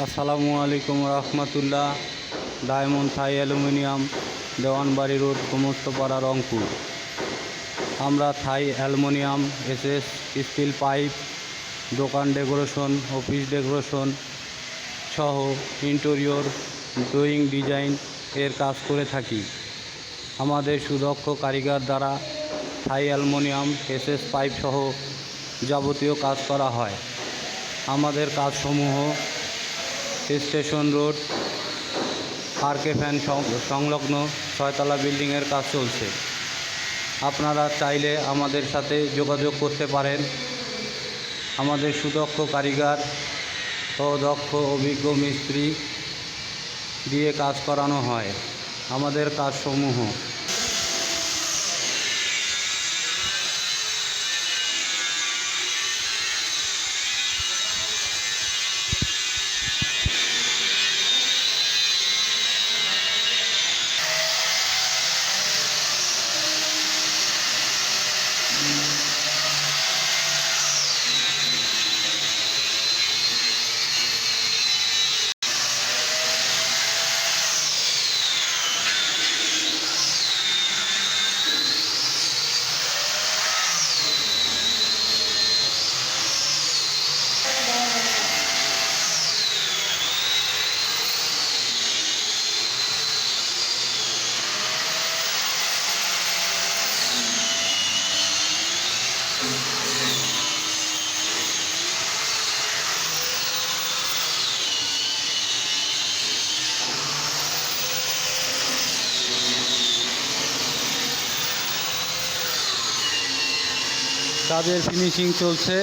আসসালামু আলাইকুম রহমতুল্লাহ। Diamond Thai aluminium, Dewanbari road, Gomostapara, Rangpur. আমরা Thai aluminium, SS steel pipe, দোকান ডেকোরেশন, অফিস ডেকোরেশন সহ ইন্টেরিয়র ড্রয়িং ডিজাইন এর কাজ করে থাকি। আমাদের সুদক্ষ কারিগর দ্বারা থাই অ্যালুমিনিয়াম, এসএস পাইপ সহ যাবতীয় কাজ করা হয়। আমাদের কাজসমূহ স্টেশন রোড, আরকে ফ্যান সংলগ্ন 6তলা বিল্ডিংয়ের কাজ চলছে। আপনারা চাইলে আমাদের সাথে যোগাযোগ করতে পারেন। আমাদের সুদক্ষ কারিগর ও দক্ষ অভিজ্ঞ মিস্ত্রি দিয়ে কাজ করানো হয়। আমাদের কাজসমূহ কাজের ফিনিশিং চলছে।